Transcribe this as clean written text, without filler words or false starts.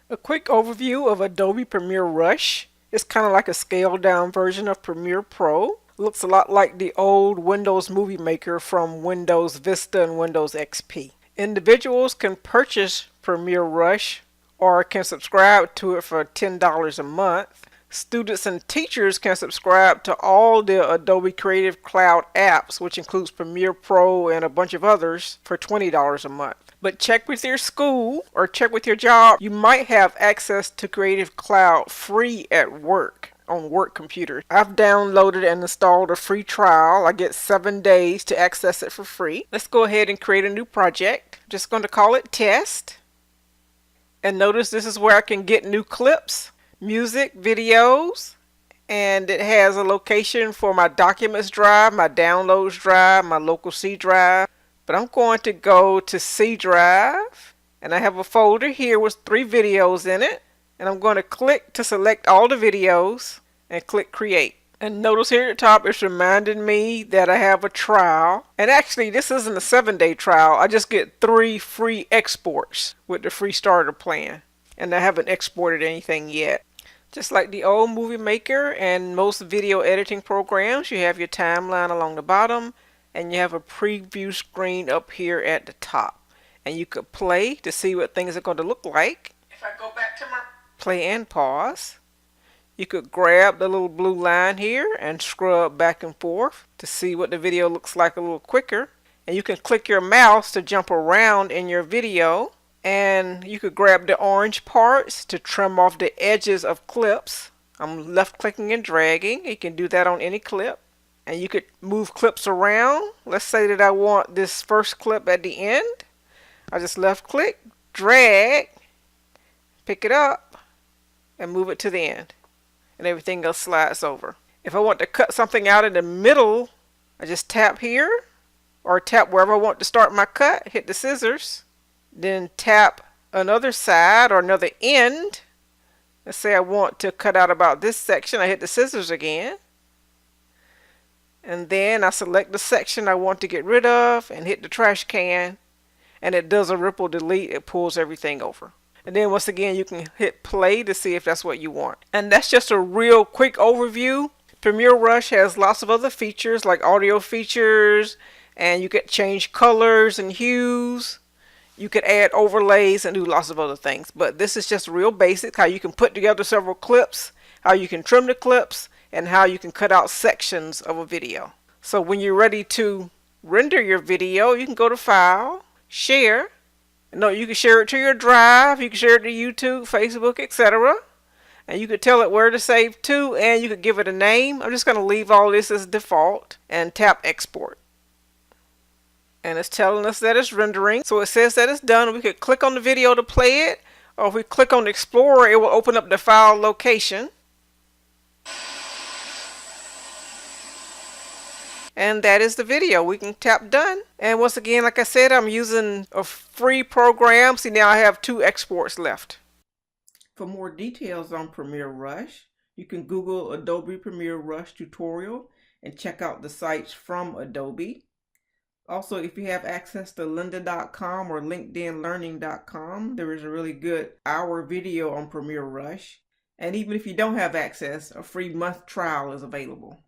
A quick overview of Adobe Premiere Rush. It's kind of like a scaled down version of Premiere Pro. Looks a lot like the old Windows Movie Maker from Windows Vista and Windows XP. Individuals can purchase Premiere Rush or can subscribe to it for $10 a month. Students and teachers can subscribe to all the Adobe Creative Cloud apps, which includes Premiere Pro and a bunch of others, for $20 a month. But check with your school or check with your job. You might have access to Creative Cloud free at work on work computers. I've downloaded and installed a free trial. I get 7 days to access it for free. Let's go ahead and create a new project. Just going to call it Test. And notice this is where I can get new clips, music, videos, and it has a location for my documents drive, my downloads drive, my local C drive. But I'm going to go to C drive, and I have a folder here with 3 videos in it, and I'm going to click to select all the videos and click create. And notice here at the top it's reminding me that I have a trial, and actually this isn't a 7-day trial. I just get 3 free exports with the free starter plan, and I haven't exported anything yet. Just like the old Movie Maker and most video editing programs, you have your timeline along the bottom and you have a preview screen up here at the top, and you could play to see what things are going to look like. If I go back to my play and pause, you could grab the little blue line here and scrub back and forth to see what the video looks like a little quicker. And you can click your mouse to jump around in your video, and you could grab the orange parts to trim off the edges of clips. I'm left clicking and dragging. You can do that on any clip. And you could move clips around. Let's say that I want this first clip at the end. I just left click, drag, pick it up, and move it to the end. And everything else slides over. If I want to cut something out in the middle, I just tap here, or tap wherever I want to start my cut, hit the scissors, then tap another side or another end. Let's say I want to cut out about this section, I hit the scissors again. And then I select the section I want to get rid of and hit the trash can, and it does a ripple delete. It pulls everything over. And then once again you can hit play to see if that's what you want. And that's just a real quick overview. Premiere Rush has lots of other features like audio features, and you can change colors and hues. You could add overlays and do lots of other things. But this is just real basic, how you can put together several clips, how you can trim the clips, and how you can cut out sections of a video. So when you're ready to render your video, you can go to File, Share. No, you can share it to your drive, you can share it to YouTube, Facebook, etc. And you could tell it where to save to, and you could give it a name. I'm just going to leave all this as default and tap Export. And it's telling us that it's rendering. So it says that it's done. We could click on the video to play it, or if we click on the Explorer, it will open up the file location. And that is the video. We can tap done. And once again, like I said, I'm using a free program. See, now I have 2 exports left. For more details on Premiere Rush, you can Google Adobe Premiere Rush tutorial and check out the sites from Adobe. Also, if you have access to lynda.com or linkedinlearning.com, there is a really good hour video on Premiere Rush. And even if you don't have access, a free month trial is available.